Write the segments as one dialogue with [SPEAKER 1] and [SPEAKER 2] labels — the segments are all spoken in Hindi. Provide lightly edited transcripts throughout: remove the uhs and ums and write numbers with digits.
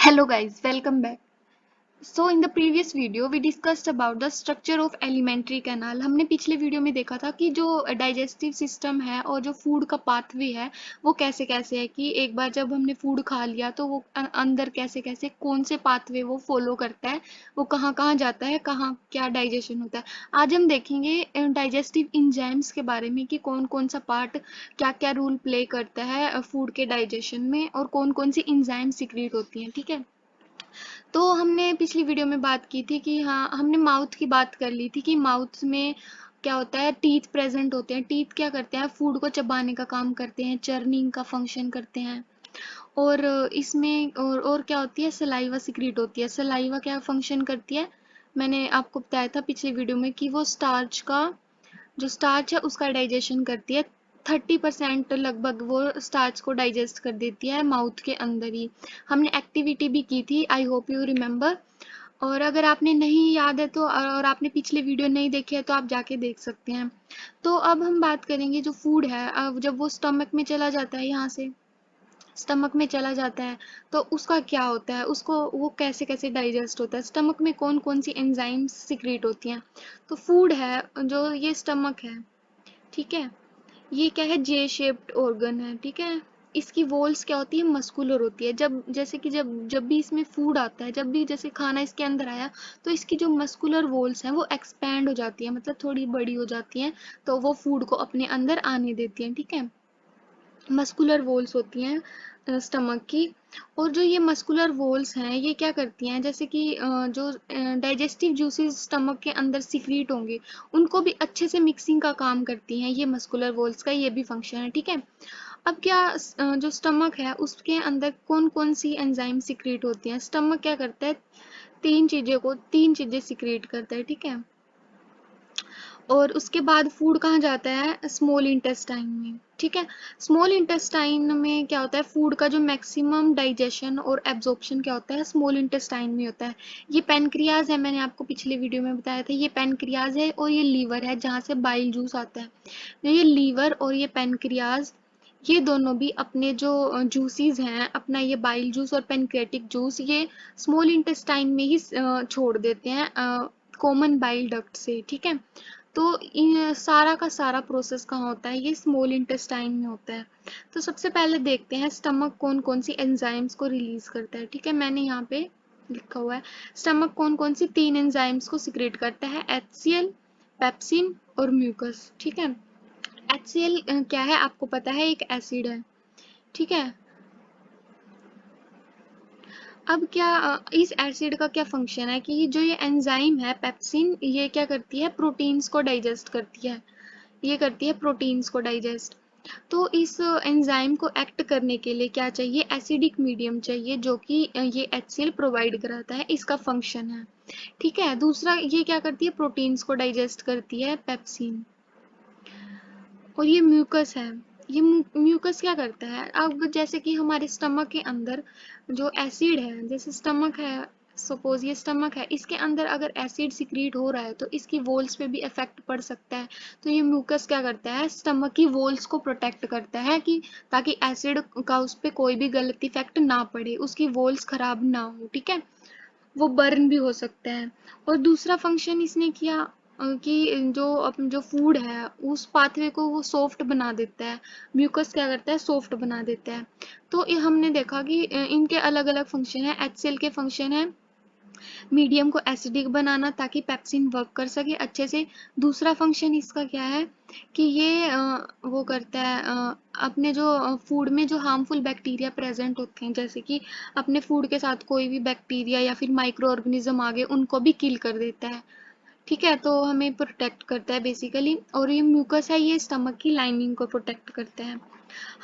[SPEAKER 1] Hello guys, welcome back. So in the previous video we discussed about the structure of alimentary canal. हमने पिछले वीडियो में देखा था कि जो डाइजेस्टिव सिस्टम है और जो फूड का पाथवे है वो कैसे कैसे है कि एक बार जब हमने फूड खा लिया तो वो अंदर कैसे कैसे कौन से पाथवे वो फॉलो करता है, वो कहाँ कहाँ जाता है, कहाँ क्या डाइजेशन होता है। आज हम देखेंगे डाइजेस्टिव इंजाइम्स के बारे में कि कौन कौन सा पार्ट क्या क्या रोल प्ले करता है फूड के डाइजेशन में और कौन कौन सी इंजाइम सिक्रीट होती हैं। ठीक है, तो हमने पिछली वीडियो में बात की थी कि हाँ, हमने माउथ की बात कर ली थी कि माउथ में क्या होता है, टीथ प्रेजेंट होते हैं। टीथ क्या करते हैं, फूड को चबाने का काम करते हैं, चर्निंग का फंक्शन करते हैं। और इसमें और क्या होती है, सलाइवा सिक्रीट होती है। सलाइवा क्या फंक्शन करती है, मैंने आपको बताया था पिछली वीडियो में कि वो स्टार्च का जो स्टार्च है उसका डाइजेशन करती है। 30% लगभग वो स्टार्च को डाइजेस्ट कर देती है माउथ के अंदर ही। हमने एक्टिविटी भी की थी, आई होप यू रिमेम्बर। और अगर आपने नहीं याद है तो और आपने पिछले वीडियो नहीं देखे है तो आप जाके देख सकते हैं। तो अब हम बात करेंगे जो फूड है, अब जब वो स्टमक में चला जाता है, यहाँ से स्टमक में चला जाता है तो उसका क्या होता है, उसको वो कैसे कैसे डाइजेस्ट होता है, स्टमक में कौन कौन सी एंजाइम्स सिक्रीट होती हैं। तो फूड है जो ये स्टमक है, ठीक है, ये क्या है, जे शेप्ड ऑर्गन है। ठीक है, इसकी वॉल्स क्या होती है, मस्कुलर होती है। जब जैसे कि जब जब भी इसमें फूड आता है, जब भी जैसे खाना इसके अंदर आया तो इसकी जो मस्कुलर वॉल्स हैं वो एक्सपैंड हो जाती है, मतलब थोड़ी बड़ी हो जाती हैं, तो वो फूड को अपने अंदर आने देती हैं। ठीक है, मस्कुलर वॉल्स होती हैं स्टमक की। और जो ये मस्कुलर वॉल्स हैं ये क्या करती हैं, जैसे कि जो डाइजेस्टिव जूसेस स्टमक के अंदर सिक्रीट होंगे उनको भी अच्छे से मिक्सिंग का काम करती हैं। ये मस्कुलर वॉल्स का ये भी फंक्शन है। ठीक है, अब क्या जो स्टमक है उसके अंदर कौन कौन सी एंजाइम सिक्रीट होती हैं। स्टमक क्या करता है, तीन चीजें सिक्रीट करता है। ठीक है, और उसके बाद फूड कहाँ जाता है, स्मॉल इंटेस्टाइन में। ठीक है, स्मॉल इंटेस्टाइन में क्या होता है, फूड का जो मैक्सिमम डाइजेशन और एब्जॉर्प्शन क्या होता है, स्मॉल इंटेस्टाइन में होता है। ये पेनक्रियाज है, मैंने आपको पिछले वीडियो में बताया था, ये पेनक्रियाज है और ये लीवर है जहाँ से बाइल जूस आता है। तो ये लीवर और ये पेनक्रियाज, ये दोनों भी अपने जो जूसीज हैं, अपना ये बाइल जूस और पेनक्रेटिक जूस, ये स्मॉल इंटेस्टाइन में ही छोड़ देते हैं कॉमन बाइल डक्ट से। ठीक है, तो सारा का सारा प्रोसेस कहाँ होता है, ये स्मॉल इंटेस्टाइन में होता है। तो सबसे पहले देखते हैं स्टमक कौन कौन सी एंजाइम्स को रिलीज करता है। ठीक है, मैंने यहाँ पे लिखा हुआ है स्टमक कौन कौन सी तीन एंजाइम्स को सिक्रेट करता है, एचसीएल, पेप्सिन और म्यूकस। ठीक है, एचसीएल क्या है आपको पता है, एक एसिड है। ठीक है, अब क्या इस एसिड का क्या फंक्शन है कि जो ये एंजाइम है पेप्सिन, ये क्या करती है, प्रोटीन्स को डाइजेस्ट करती है। ये करती है प्रोटीन्स को डाइजेस्ट। तो इस एंजाइम को एक्ट करने के लिए क्या चाहिए, एसिडिक मीडियम चाहिए, जो कि ये HCl प्रोवाइड कराता है, इसका फंक्शन है। ठीक है, दूसरा ये क्या करती है, प्रोटीन्स को डाइजेस्ट करती है पेप्सिन। और ये म्यूकस है, ये म्यूकस क्या करता है, अब जैसे कि हमारे स्टमक के अंदर जो एसिड है, जैसे स्टमक है, सपोज ये स्टमक है, इसके अंदर अगर एसिड सिक्रीट हो रहा है तो इसकी वॉल्स पे भी इफेक्ट पड़ सकता है। तो ये म्यूकस क्या करता है, स्टमक की वॉल्स को प्रोटेक्ट करता है कि ताकि एसिड का उस पर कोई भी गलत इफेक्ट ना पड़े, उसकी वॉल्स खराब ना हो। ठीक है, वो बर्न भी हो सकता है। और दूसरा फंक्शन इसने किया कि जो फूड है उस पाथवे को वो सॉफ्ट बना देता है। म्यूकस क्या करता है, सॉफ्ट बना देता है। तो ये हमने देखा कि इनके अलग अलग फंक्शन है। HCl के फंक्शन है मीडियम को एसिडिक बनाना ताकि पेप्सिन वर्क कर सके अच्छे से। दूसरा फंक्शन इसका क्या है कि ये वो करता है अपने जो फूड में जो हार्मफुल बैक्टीरिया प्रेजेंट होते हैं, जैसे कि अपने फूड के साथ कोई भी बैक्टीरिया या फिर माइक्रो ऑर्गेनिज्म आ गए उनको भी किल कर देता है। ठीक है, तो हमें प्रोटेक्ट करता है बेसिकली। और ये म्यूकस है, ये स्टमक की लाइनिंग को प्रोटेक्ट करता है।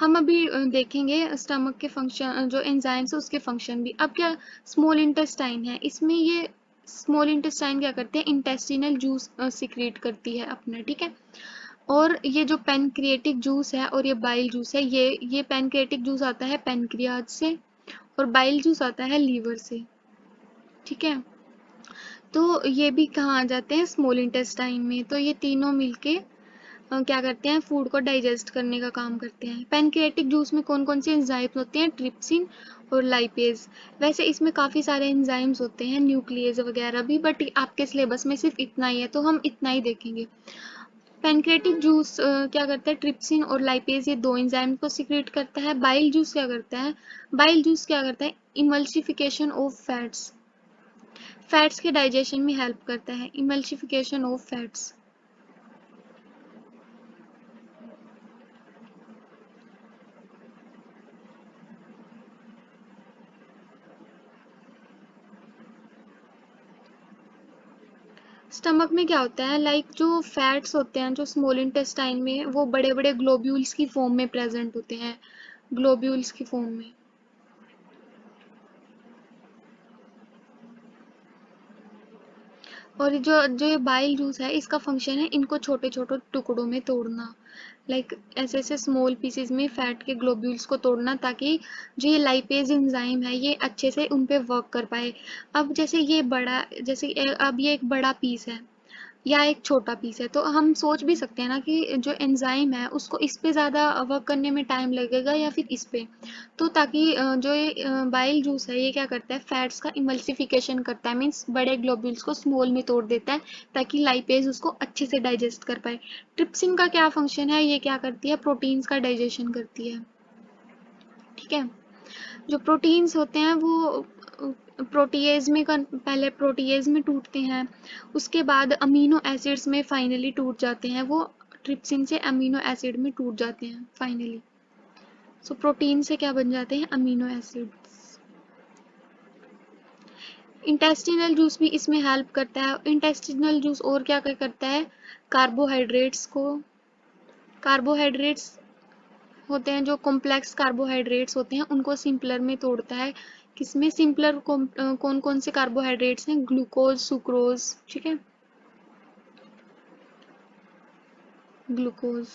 [SPEAKER 1] हम अभी देखेंगे स्टमक के फंक्शन, जो एंजाइम्स है उसके फंक्शन भी। अब क्या, स्मॉल इंटेस्टाइन है, इसमें ये स्मॉल इंटेस्टाइन क्या करते हैं, इंटेस्टिनल जूस सिक्रीट करती है अपना। ठीक है, और ये जो पेनक्रिएटिक जूस है और ये बाइल जूस है, ये पेनक्रिएटिक जूस आता है पेनक्रियाज से और बाइल जूस आता है लीवर से। ठीक है, तो ये भी कहाँ आ जाते हैं, स्मॉल इंटेस्टाइन में। तो ये तीनों मिलके क्या करते हैं, फूड को डाइजेस्ट करने का काम करते हैं। पैनक्रियाटिक जूस में कौन कौन सी एंजाइम्स होते हैं, ट्रिप्सिन और लाइपेज। वैसे इसमें काफ़ी सारे एंजाइम्स होते हैं, न्यूक्लियस वगैरह भी, बट आपके सिलेबस में सिर्फ इतना ही है तो हम इतना ही देखेंगे। पैनक्रियाटिक जूस क्या करता है, ट्रिप्सिन और लाइपेज ये दो एंजाइम को सीक्रेट करता है। बाइल जूस क्या करता है, बाइल जूस क्या करता है, इमल्सिफिकेशन ऑफ फैट्स, फैट्स के डाइजेशन में हेल्प करता है, इमल्सिफिकेशन ऑफ फैट्स। स्टमक में क्या होता है, लाइक जो फैट्स होते हैं जो स्मॉल इंटेस्टाइन में, वो बड़े बड़े ग्लोब्यूल्स की फॉर्म में प्रेजेंट होते हैं, ग्लोब्यूल्स की फॉर्म में। और जो जो ये बाइल जूस है, इसका फंक्शन है इनको छोटे छोटे टुकड़ों में तोड़ना, लाइक ऐसे ऐसे स्मॉल पीसेस में फैट के ग्लोब्यूल्स को तोड़ना, ताकि जो ये लाइपेज एंजाइम है ये अच्छे से उन पे वर्क कर पाए। अब जैसे ये बड़ा, जैसे अब ये एक बड़ा पीस है या एक छोटा पीस है, तो हम सोच भी सकते हैं ना कि जो एंजाइम है उसको इस पे ज़्यादा वर्क करने में टाइम लगेगा या फिर इस पे। तो ताकि जो ये बाइल जूस है ये क्या करता है, फैट्स का इमल्सिफिकेशन करता है, मीन्स बड़े ग्लोब्यूल्स को स्मॉल में तोड़ देता है ताकि लाइपेज उसको अच्छे से डाइजेस्ट कर पाए। ट्रिप्सिन का क्या फंक्शन है, ये क्या करती है, प्रोटीन्स का डाइजेशन करती है। ठीक है, जो प्रोटीन्स होते हैं वो प्रोटीएज में पहले प्रोटीएज में टूटते हैं, उसके बाद अमीनो एसिड्स में फाइनली टूट जाते हैं, वो ट्रिप्सिन से अमीनो एसिड में टूट जाते हैं फाइनली। सो प्रोटीन से क्या बन जाते हैं, अमीनो एसिड्स। इंटेस्टिनल जूस भी इसमें हेल्प करता है। इंटेस्टिनल जूस और क्या क्या करता है, कार्बोहाइड्रेट्स को, कार्बोहाइड्रेट्स होते हैं जो कॉम्प्लेक्स कार्बोहाइड्रेट्स होते हैं उनको सिंपलर में तोड़ता है। किसमें, सिंपलर कौन कौन से कार्बोहाइड्रेट्स हैं, ग्लूकोज, सुक्रोज, ठीक है, ग्लूकोज।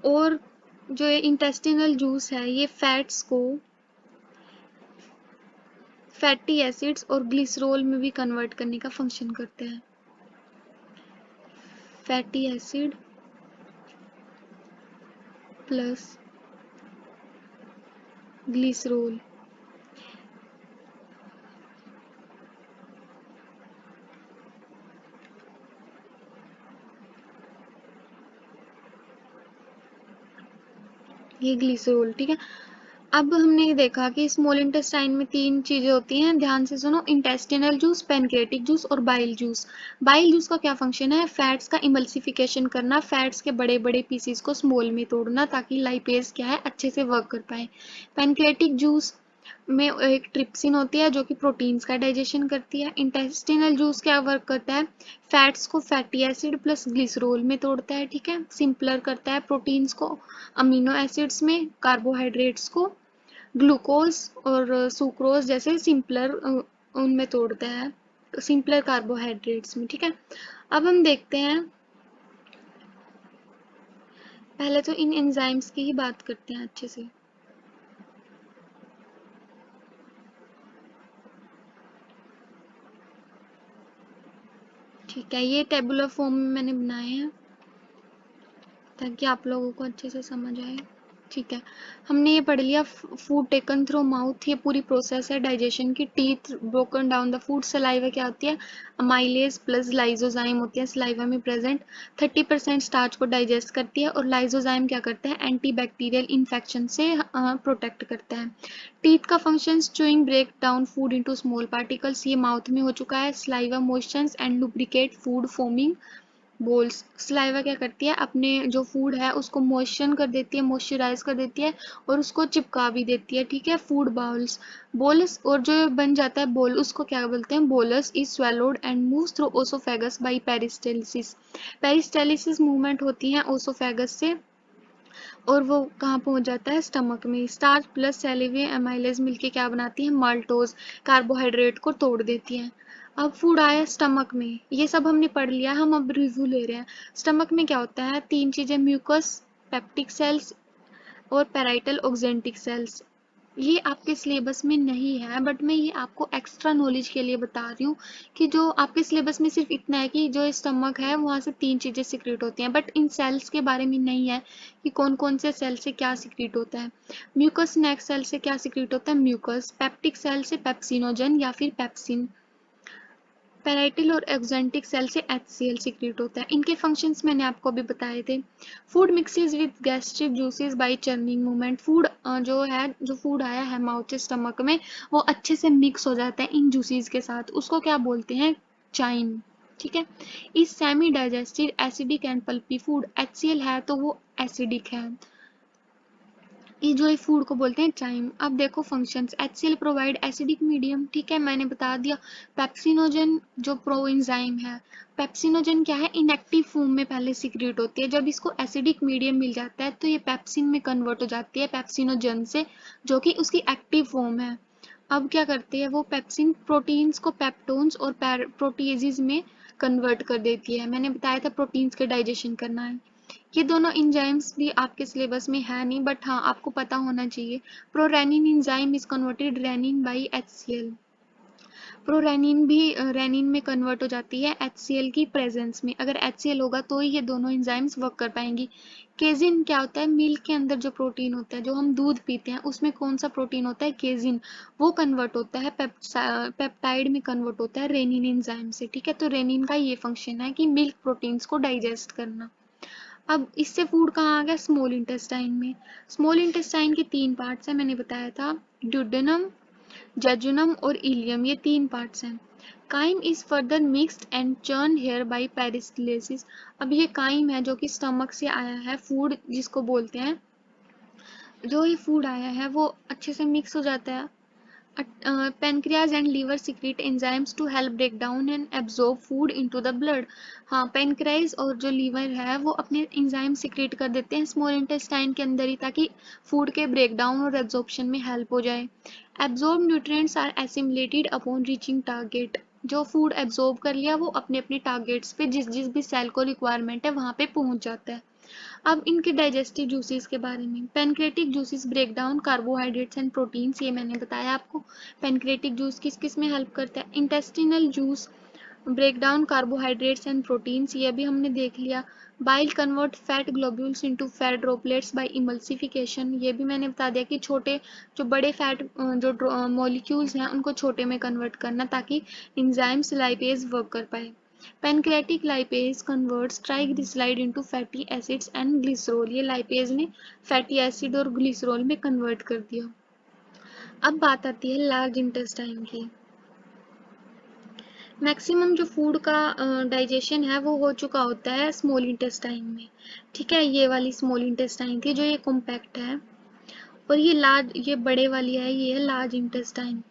[SPEAKER 1] और जो ये इंटेस्टिनल जूस है ये फैट्स को फैटी एसिड्स और ग्लिसरॉल में भी कन्वर्ट करने का फंक्शन करते हैं। फैटी एसिड प्लस ग्लिसरॉल, ये ग्लिसरॉल, ठीक है। अब हमने ये देखा कि स्मॉल इंटेस्टाइन में तीन चीजें होती हैं, ध्यान से सुनो, इंटेस्टिनल जूस, पैनक्रियाटिक जूस और बाइल जूस। बाइल जूस का क्या फंक्शन है, फैट्स का इमल्सिफिकेशन करना, फैट्स के बड़े बड़े पीसेस को स्मॉल में तोड़ना ताकि लाइपेज क्या है अच्छे से वर्क कर पाए। पैनक्रियाटिक जूस में एक ट्रिप्सिन होती है जो कि प्रोटीन्स का डाइजेशन करती है। इंटेस्टिनल जूस क्या वर्क करता है, फैट्स को फैटी एसिड प्लस ग्लिसरॉल में तोड़ता है, ठीक है, सिंपलर करता है प्रोटीन्स को अमीनो एसिड्स में, कार्बोहाइड्रेट्स को ग्लूकोज और सुक्रोज जैसे सिंपलर उनमें तोड़ता है, सिंपलर कार्बोहाइड्रेट्स में, ठीक है। अब हम देखते हैं, पहले तो इन एंजाइम्स की ही बात करते हैं अच्छे से। ठीक है, ये टेबुलर फॉर्म में मैंने बनाए हैं ताकि आप लोगों को अच्छे से समझ आए। ठीक है, हमने ये पढ़ लिया, फूड टेकन थ्रू माउथ, ये पूरी प्रोसेस है डाइजेशन की। Teeth broken down the food, saliva क्या होती है, अमाइलेज प्लस लाइजोजाइम होती है सलाइवा में प्रेजेंट, 30% स्टार्च को डाइजेस्ट करती है। और लाइजोजाइम क्या करता है, एंटी बैक्टीरियल इन्फेक्शन से प्रोटेक्ट करता है। टीथ का function, chewing break down food into small particles, ये माउथ में हो चुका है। Saliva moistures and lubricate food, foaming bolus, saliva क्या करती है, अपने जो फूड है उसको मॉइस्चर कर देती है, मॉइस्चराइज कर देती है और उसको चिपका भी देती है, ठीक है। फूड बाउल्स, बोलस, और जो बन जाता है बोल उसको क्या बोलते हैं, bolus is swallowed and moves through oesophagus by peristalsis. Peristalsis movement होती है ओसोफेगस से और वो कहाँ पहुंच जाता है, स्टमक में। स्टार्च प्लस सैलिवे एमाइलेज मिलके क्या बनाती है, माल्टोज, कार्बोहाइड्रेट को तोड़ देती है। अब फूड आया स्टमक में, ये सब हमने पढ़ लिया, हम अब रिव्यू ले रहे हैं। स्टमक में क्या होता है, तीन चीजें, म्यूकस, पेप्टिक सेल्स और पैराइटल ऑक्जेंटिक सेल्स। ये आपके सिलेबस में नहीं है, बट मैं ये आपको एक्स्ट्रा नॉलेज के लिए बता रही हूँ कि जो आपके सिलेबस में सिर्फ इतना है कि जो स्टमक है वहां से 3 चीजें सिक्रेट होती हैं, बट इन सेल्स के बारे में नहीं है कि कौन कौन से सेल से क्या सिक्रेट होता है। म्यूकस नेक सेल से क्या सिक्रेट होता है, म्यूकस। पेप्टिक सेल से पेप्सिनोजन या फिर पेप्सिन। पैराइटल और एक्जेंटिक सेल से HCl सीक्रेट होता है। इनके फंक्शंस मैंने आपको अभी बताए थे। Food mixes with gastric juices by churning movement. Food जो फूड आया है माउथ से स्टमक में, वो अच्छे से मिक्स हो जाता है इन जूसेस के साथ, उसको क्या बोलते हैं, चाइम। ठीक है। इस semi digested acidic and pulpy food, HCl है तो वो एसिडिक है, ये जो फूड को बोलते हैं चाइम। अब देखो functions. HCl provide acidic medium, ठीक है, मैंने बता दिया। पेप्सिनोजन जो प्रोएंजाइम है, पेप्सिनोजन क्या है, इनएक्टिव फॉर्म में पहले सीक्रेट होती है, जब इसको एसिडिक मीडियम मिल जाता है तो ये पेप्सिन में कन्वर्ट हो जाती है पेप्सिनोजन से, जो कि उसकी एक्टिव फॉर्म है। अब क्या करती है वो पेप्सिन प्रोटीन्स को पेप्टोन्स और प्रोटीएजेज में कन्वर्ट कर देती है। मैंने बताया था प्रोटीन्स के डाइजेशन करना है। ये दोनों एंजाइम्स भी आपके सिलेबस में है नहीं, बट हाँ आपको पता होना चाहिए। Prorenin enzyme is converted rennin by HCl। Prorenin भी रेनिन में कन्वर्ट हो जाती है HCl की प्रेजेंस में। अगर HCl होगा तो ही ये दोनों एंजाइम्स वर्क कर पाएंगी। केजिन क्या होता है, मिल्क के अंदर जो प्रोटीन होता है, जो हम दूध पीते हैं उसमें कौन सा प्रोटीन होता है, केजिन। वो कन्वर्ट होता है पेप्टाइड में कन्वर्ट होता है रेनिन एंजाइम से। ठीक है, तो रेनिन का ये फंक्शन है कि मिल्क प्रोटीन्स को डाइजेस्ट करना। अब इससे फूड कहाँ आ गया, स्मॉल इंटेस्टाइन में। स्मॉल इंटेस्टाइन के 3 पार्ट्स हैं, मैंने बताया था, ड्यूडेनम, जजुनम और इलियम, ये 3 पार्ट्स हैं। Chyme is further mixed and churn here by peristalsis. अब ये काइम है जो कि स्टमक से आया है फूड, जिसको बोलते हैं, जो ये फूड आया है वो अच्छे से मिक्स हो जाता है। Pancreas and liver secrete enzymes to help break down and absorb food into the blood. हाँ, पेनक्राइज और जो लीवर है वो अपने एंजाइम सीक्रेट कर देते हैं स्मॉल इंटेस्टाइन के अंदर ही, ताकि फूड के ब्रेक डाउन और एब्जॉर्प्शन में हेल्प हो जाए। Absorb nutrients are assimilated upon reaching target. जो फूड एब्जॉर्ब कर लिया वो अपने अपने टारगेट्स पे, जिस जिस भी सेल को रिक्वायरमेंट है वहां पे पहुंच जाता है। अब इनके डाइजेस्टिव जूसेस के बारे में। Pancreatic juices break down carbohydrates and proteins, ये मैंने बताया आपको। पेनक्रेटिक जूस किस किस में हेल्प करता है, intestinal juice break down carbohydrates and proteins, ये भी हमने देख लिया। Bile convert fat globules into fat droplets by emulsification, ये भी मैंने बता दिया कि छोटे जो बड़े फैट जो मॉलिक्यूल्स हैं उनको छोटे में कन्वर्ट करना, ताकि एंजाइम्स लाइपेज वर्क कर पाए। Pancreatic lipase converts triglyceride into fatty acids and glycerol, ये लाइपेज ने फैटी एसिड और ग्लिसरॉल में कन्वर्ट कर दिया। अब बात आती है लार्ज इंटेस्टाइन की। मैक्सिमम जो फूड का डाइजेशन है वो हो चुका होता है स्मॉल इंटेस्टाइन में। ठीक है, ये वाली स्मॉल इंटेस्टाइन थी जो ये कॉम्पैक्ट है, और ये लार्ज, ये बड़े वाली है, ये है लार्ज इंटेस्टाइन।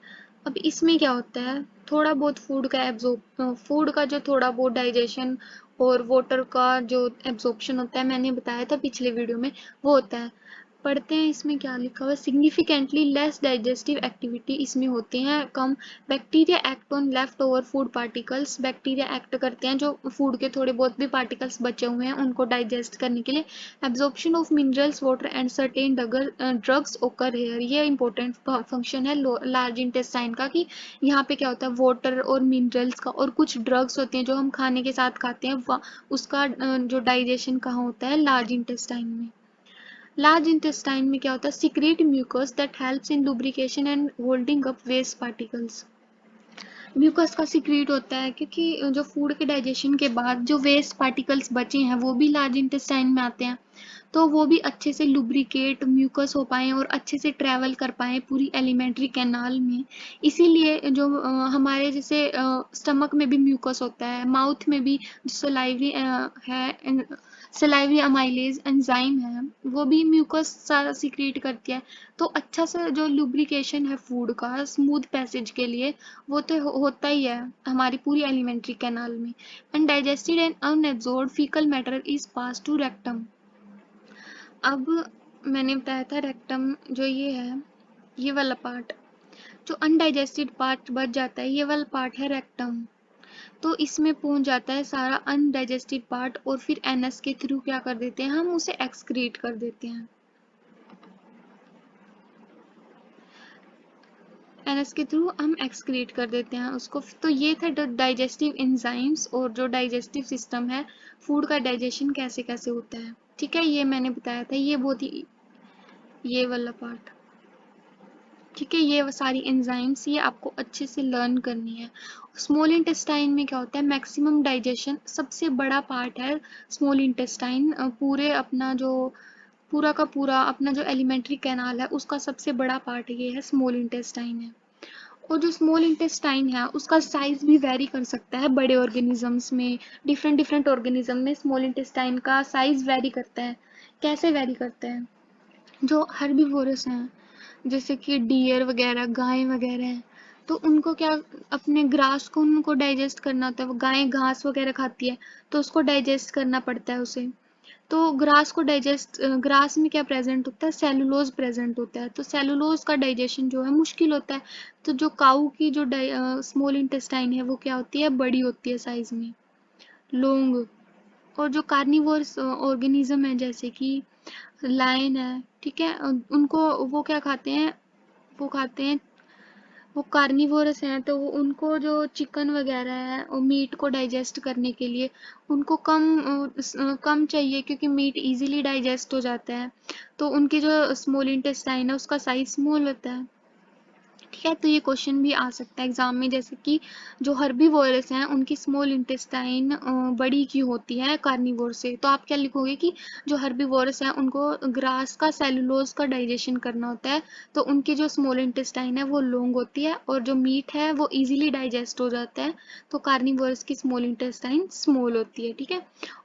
[SPEAKER 1] अब इसमें क्या होता है, थोड़ा बहुत फूड का एब्जॉर्ब, फूड का जो थोड़ा बहुत डाइजेशन और वाटर का जो एब्जॉर्प्शन होता है, मैंने बताया था पिछले वीडियो में, वो होता है। पढ़ते हैं इसमें क्या लिखा हुआ है, सिग्निफिकेंटली लेस डाइजेस्टिव एक्टिविटी इसमें होती हैं कम। Bacteria act on left over food particles, bacteria act करते हैं जो फूड के थोड़े बहुत भी पार्टिकल्स बचे हुए हैं उनको डाइजेस्ट करने के लिए। Absorption of minerals water and certain drugs ओकर हेयर, ये इंपॉर्टेंट फंक्शन है लार्ज इंटेस्टाइन का, कि यहाँ पे क्या होता है, वाटर और मिनरल्स का और कुछ ड्रग्स होते हैं जो हम खाने के साथ खाते हैं, उसका जो डाइजेशन कहाँ होता है, लार्ज इंटेस्टाइन में। लार्ज इंटेस्टाइन में क्या होता है, secrete mucus that helps in lubrication and holding up waste particles. Mucus का सीक्रेट होता है क्योंकि जो फूड के डाइजेशन के बाद जो वेस्ट पार्टिकल्स बचे हैं वो भी लार्ज इंटेस्टाइन में आते हैं, तो वो भी अच्छे से लुब्रिकेट म्यूकस हो पाए और अच्छे से ट्रैवल कर पाए पूरी एलिमेंट्री कैनाल में। इसीलिए जो हमारे जैसे स्टमक में भी म्यूकस होता है, माउथ में भी जो सलाइवरी है, सलाइवरी अमाइलेज एंजाइम है, वो भी म्यूकस सारा सीक्रेट करती है। तो अच्छा सा जो लुब्रिकेशन है फूड का स्मूथ पैसेज के लिए, वो तो होता ही है हमारी पूरी एलिमेंट्री कैनाल में। Undigested and unabsorbed faecal matter is pass to rectum. अब मैंने बताया था रेक्टम जो ये है, ये वाला पार्ट, जो अनडाइजेस्टेड पार्ट बच जाता है, ये वाला पार्ट है रेक्टम। तो इसमें पहुंच जाता है सारा अनडाइजेस्टेड पार्ट और फिर एनएस के थ्रू क्या कर देते हैं, हम उसे एक्सक्रीट कर देते हैं। एनएस के थ्रू हम एक्सक्रीट कर देते हैं उसको। तो ये था डाइजेस्टिव एंजाइम्स और जो डाइजेस्टिव सिस्टम है, फूड का डाइजेशन कैसे कैसे होता है। ठीक है, ये मैंने बताया था, ये बहुत ही ये वाला पार्ट। ठीक है, ये सारी एंजाइम्स ये आपको अच्छे से लर्न करनी है। स्मॉल इंटेस्टाइन में क्या होता है, मैक्सिमम डाइजेशन सबसे बड़ा पार्ट है स्मॉल इंटेस्टाइन। पूरे अपना जो पूरा का पूरा अपना जो एलिमेंट्री कैनाल है उसका सबसे बड़ा पार्ट ये है, स्मॉल इंटेस्टाइन है। और जो स्मॉल इंटेस्टाइन है उसका साइज भी वेरी कर सकता है बड़े ऑर्गेनिजम्स में, डिफरेंट डिफरेंट ऑर्गेनिज्म में स्मॉल इंटेस्टाइन का साइज वेरी करता है। कैसे वेरी करता है, जो हर्बीवोरस हैं जैसे कि डियर वगैरह, गाय वगैरह हैं, तो उनको क्या, अपने ग्रास को उनको डाइजेस्ट करना होता है। वो गाय घास वगैरह खाती है तो उसको डाइजेस्ट करना पड़ता है उसे। तो ग्रास को डाइजेस्ट, ग्रास में क्या प्रेजेंट होता है, सेलुलोज प्रेजेंट होता है, तो सेलुलोज का डाइजेशन जो है मुश्किल होता है। तो जो काऊ की जो स्मॉल इंटेस्टाइन है वो क्या होती है, बड़ी होती है साइज में, लॉन्ग। और जो कार्निवोरस ऑर्गेनिज्म है जैसे कि लायन है, ठीक है, उनको वो क्या खाते हैं, वो खाते हैं, वो कार्निवोरस हैं तो वो उनको जो चिकन वगैरह है और मीट को डाइजेस्ट करने के लिए उनको कम चाहिए, क्योंकि मीट इजीली डाइजेस्ट हो जाता है। तो उनकी जो स्मॉल इंटेस्टाइन है उसका साइज स्मॉल होता है। ठीक है, तो ये क्वेश्चन भी आ सकता है एग्जाम में, जैसे कि जो हर्बीवोरस हैं उनकी स्मॉल इंटेस्टाइन बड़ी की होती है कार्निवोर से, तो आप क्या लिखोगे कि जो हर्बीवोरस हैं उनको ग्रास का सेलुलोज का डाइजेशन करना होता है, तो उनकी जो स्मॉल इंटेस्टाइन है वो लॉन्ग होती है और जो मीट है वो इजीली डाइजेस्ट हो जाता है, तो कार्निवोरस की स्मॉल इंटेस्टाइन स्मॉल होती है। ठीक है,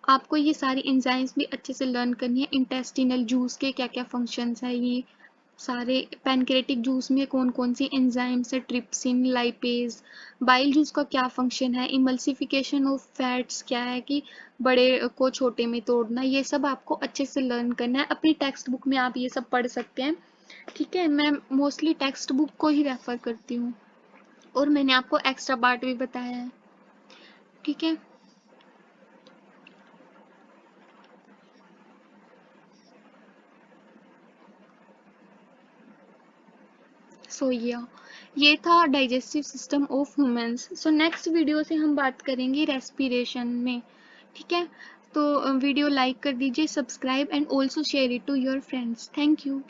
[SPEAKER 1] आपको ये सारी एंजाइम्स भी अच्छे से लर्न करनी है, इंटेस्टिनल जूस के क्या क्या फंक्शंस है, ये सारे पैनक्रेटिक जूस में कौन कौन सी एंजाइम्स है, ट्रिप्सिन, लाइपेज, बाइल जूस का क्या फंक्शन है, इमल्सिफिकेशन ऑफ फैट्स क्या है कि बड़े को छोटे में तोड़ना, ये सब आपको अच्छे से लर्न करना है। अपनी टेक्स्ट बुक में आप ये सब पढ़ सकते हैं। ठीक है, मैं मोस्टली टेक्स्ट बुक को ही रेफर करती हूँ और मैंने आपको एक्स्ट्रा पार्ट भी बताया है। ठीक है, सो ये था digestive system of humans. So next video से हम बात करेंगे रेस्पिरेशन में। ठीक है, तो वीडियो लाइक कर दीजिए, subscribe and also share it to your friends. Thank you.